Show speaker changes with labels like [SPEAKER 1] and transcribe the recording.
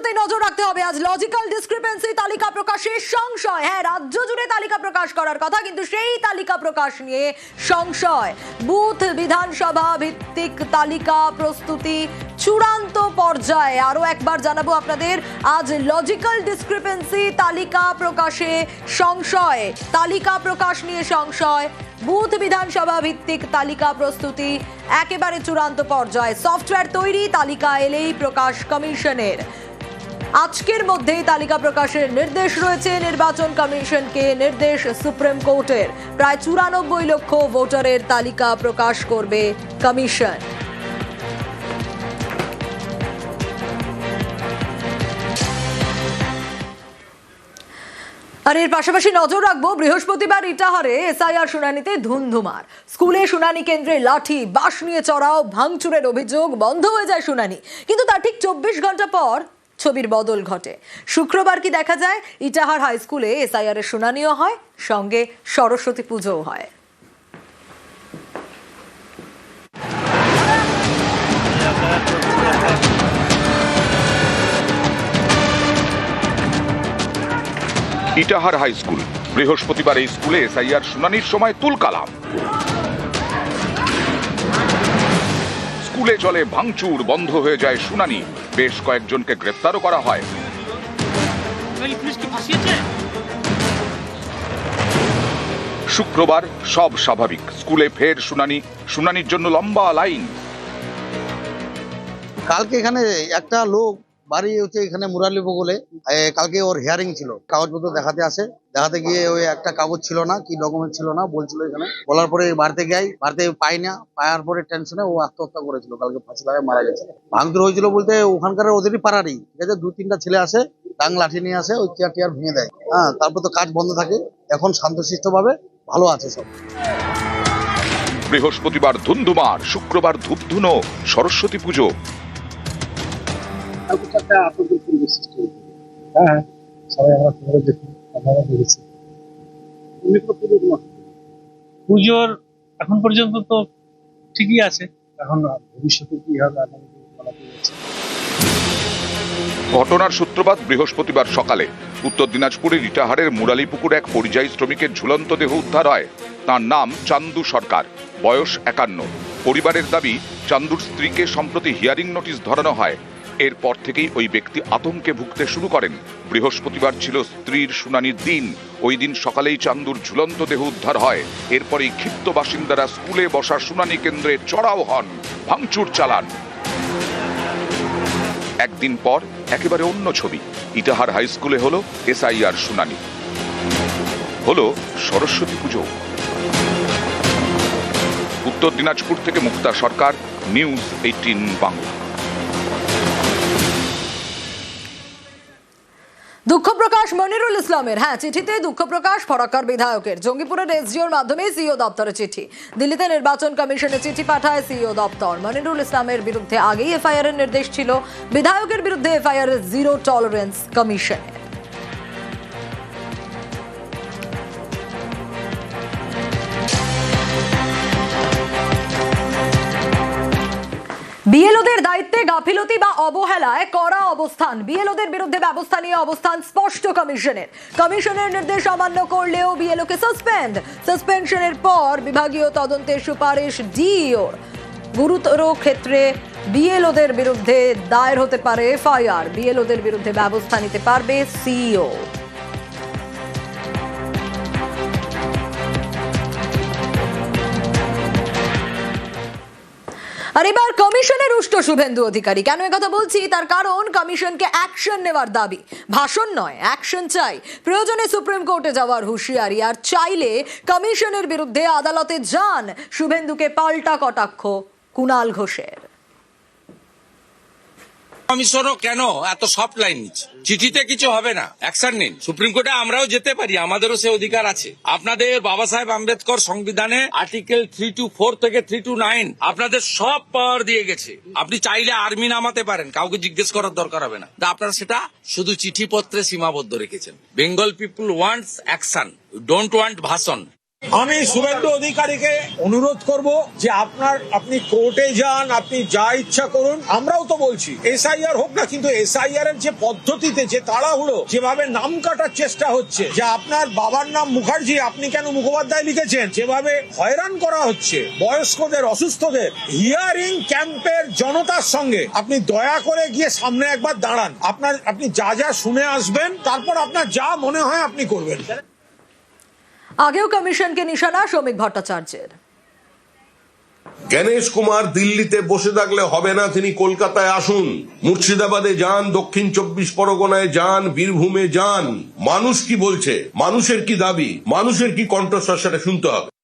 [SPEAKER 1] প্রসঙ্গতেই নজর রাখতে হবে। আজ লজিক্যাল ডিসক্রিপেন্সি তালিকা প্রকাশে সংশয়। হ্যাঁ, রাজ্য জুড়ে তালিকা প্রকাশ করার কথা, কিন্তু সেই তালিকা প্রকাশ নিয়ে সংশয়। বুথ বিধানসভা ভিত্তিক তালিকা প্রস্তুতি চূড়ান্ত পর্যায়ে। আরো একবার জানাবো আপনাদের, আজ লজিক্যাল ডিসক্রিপেন্সি তালিকা প্রকাশে সংশয়। তালিকা প্রকাশ নিয়ে সংশয়। বুথ বিধানসভা ভিত্তিক তালিকা প্রস্তুতি একেবারে চূড়ান্ত পর্যায়ে। সফটওয়্যার তৈরি, তালিকা এলেই প্রকাশ কমিশনের। আজকের মধ্যেই তালিকা প্রকাশের নির্দেশ রয়েছে নির্বাচন কমিশনকে। নির্দেশ সুপ্রিম কোর্টের। প্রায় 94 লক্ষ ভোটারের তালিকা প্রকাশ করবে কমিশন। আর এর পাশাপাশি নজর রাখবো, বৃহস্পতিবার ইটাহারে এসআইআর শুনানিতে ধুন্ধুমার। স্কুলে শুনানি কেন্দ্রে লাঠি বাঁশ নিয়ে চড়াও, ভাঙচুরের অভিযোগ। বন্ধ হয়ে যায় শুনানি, কিন্তু তার ঠিক 24 ঘন্টা পর ছবির বদল ঘটে। শুক্রবার কি দেখা যায়, ইটাহার হাই স্কুলে এসআইআর এর শুনানিও হয়, সঙ্গে সরস্বতী পুজোও হয়।
[SPEAKER 2] Itahar high school. বৃহস্পতিবার এই স্কুলে এসআইআর শুনানির সময় তুলকালাম। স্কুলে চলে ভাঙচুর, বন্ধ হয়ে যায় শুনানি। বেশ কয়েকজনকে গ্রেফতারও করা হয়। শুক্রবার সব স্বাভাবিক। স্কুলে ফের শুনানির জন্য লম্বা লাইন।
[SPEAKER 3] কালকে এখানে একটা লোক বাড়ি হচ্ছে এখানে মুরালি বগলে, কালকে ওর হিয়ারিং ছিল, কাগজপত্র দেখাতে গিয়ে ওই একটা কাগজ ছিল না, কি ডকুমেন্ট ছিল না বলছিল। এখানে বলার পরে বাড়িতে পাই না, পাওয়ার পরে টেনশনে ও আত্মহত্যা করেছিল। কালকে ফাঁসি লাগায় মারা গেছে। ভাঙচুর হয়েছিল বলতে ওখানকার ওদেরই পাড়ারই, ঠিক আছে, 2-3টা ছেলে আসে, ডাং লাঠি নিয়ে আসে, ওই চেয়ার ভেঙে দেয়। হ্যাঁ, তারপর তো কাজ বন্ধ থাকে। এখন শান্তশিষ্ট ভাবে ভালো আছে সব।
[SPEAKER 2] বৃহস্পতিবার ধুন্ধুমার, শুক্রবার ধূপধুনো, সরস্বতী পুজো।
[SPEAKER 4] পুজোর এখন পর্যন্ত তো ঠিকই আছে, এখন ভবিষ্যতে কি হবে।
[SPEAKER 2] ঘটনার সূত্রপাত বৃহস্পতিবার সকালে উত্তর দিনাজপুরের ইটাহারের মুরালিপুকুর এক পরিযায়ী শ্রমিকের ঝুলন্ত দেহ উদ্ধার হয়। তার নাম চান্দু সরকার, বয়স 51। পরিবারের দাবি, চান্দুর স্ত্রীকে সম্প্রতি হিয়ারিং নোটিশ ধরানো হয়। এরপর থেকেই ওই ব্যক্তি আতঙ্কে ভুগতে শুরু করেন। বৃহস্পতিবার ছিল স্ত্রীর শুনানির দিন। ওই দিন সকালেই চান্দুর ঝুলন্ত দেহ উদ্ধার হয়। এরপরেই ক্ষিপ্ত বাসিন্দারা স্কুলে বসা শুনানি কেন্দ্রে চড়াও হন, ভাঙচুর চালান। একদিন পর একেবারে অন্য ছবি। ইটাহার হাই স্কুলে হলো এসআইআর শুনানি, হলো সরস্বতী পুজো। উত্তর দিনাজপুর থেকে মুক্তা সরকার, নিউজ 18 বাংলা।
[SPEAKER 1] দুঃখ প্রকাশ মনিরুল ইসলামের। হ্যাঁ, চিঠিতে দুঃখ প্রকাশ ফরাক্কার বিধায়কের। জঙ্গিপুরের এসডিওর মাধ্যমে সিইও দপ্তরে চিঠি। দিল্লিতে নির্বাচন কমিশনে চিঠি পাঠায় সিইও দপ্তর। মনিরুল ইসলামের বিরুদ্ধে আগেই এফআইআর এর নির্দেশ ছিল। বিধায়কের বিরুদ্ধে এফআইআর এর জিরো টলারেন্স কমিশনের। বিএলওদের দায়িত্বে গাফিলতি বা অবহেলায় কড়া অবস্থান। বিএলওদের বিরুদ্ধে ব্যবস্থা নিয়ে অবস্থান স্পষ্ট কমিশনের। কমিশনের নির্দেশ অমান্য করলেও বিএলওকে সাসপেনশনের পর বিভাগীয় তদন্তের সুপারিশ ডিইওর। গুরুতর ক্ষেত্রে বিএলওদের বিরুদ্ধে দায়ের হতে পারে এফআইআর। বিএলওদের বিরুদ্ধে ব্যবস্থা নিতে পারবে সিইও। আর এবার কমিশনের রুষ্ট শুভেন্দু অধিকারী। কেন একথা বলছি, তার কারণ কমিশনকে অ্যাকশন নেওয়ার দাবি। ভাষণ নয়, অ্যাকশন চাই। প্রয়োজনে সুপ্রিম কোর্টে যাওয়ার হুঁশিয়ারি। আর চাইলে কমিশনের বিরুদ্ধে আদালতে যান। শুভেন্দুকে পাল্টা কটাক্ষ কুণাল ঘোষের।
[SPEAKER 5] কমিশনও কেন এত সফট লাইন নিচ্ছে? চিঠিতে কিছু হবে না, অ্যাকশন নিন। সুপ্রিম কোর্টে আমরাও যেতে পারি, আমাদেরও সে অধিকার আছে। আপনাদের বাবা সাহেব আম্বেদকর সংবিধানে আর্টিকেল 3-4 থেকে 3-9 আপনাদের সব পাওয়ার দিয়ে গেছে। আপনি চাইলে আর্মি নামাতে পারেন, কাউকে জিজ্ঞেস করার দরকার হবে না। আপনারা সেটা শুধু চিঠিপত্রে সীমাবদ্ধ রেখেছেন। বেঙ্গল পিপুল ওয়ান্টস অ্যাকশন, ডোন্ট ওয়ান্ট ভাষণ।
[SPEAKER 6] আমি শুভেন্দু অধিকারীকে অনুরোধ করব যে আপনি কোর্টে যান, আপনি যা ইচ্ছা করুন। আমরাও তো বলছি এসআইআর হোক না, কিন্তু এসআইআর এর যে পদ্ধতিতে যে তাড়াহুড়ো যেভাবে নাম কাটার চেষ্টা হচ্ছে, যে আপনার বাবার নাম মুখার্জি আপনি কেন মুখোপাধ্যায় লিখেছেন, যেভাবে হয়রান করা হচ্ছে বয়স্কদের, অসুস্থদের, হিয়ারিং ক্যাম্পের জনতার সঙ্গে আপনি দয়া করে গিয়ে সামনে একবার দাঁড়ান। আপনি যা যা শুনে আসবেন, তারপর আপনার যা মনে হয় আপনি করবেন।
[SPEAKER 1] আগেও কমিশনকে নিশানা শ্রমিক ভট্টাচার্যের।
[SPEAKER 7] গণেশ কুমার দিল্লিতে বসে থাকলে হবে না, তিনি কলকাতায় আসুন, মুর্শিদাবাদে যান, দক্ষিণ 24 পরগনায় যান, বীরভূমে যান। মানুষ কি বলছে, মানুষের কি দাবি, মানুষের কি কণ্ঠস্বর, সেটা শুনতে হবে।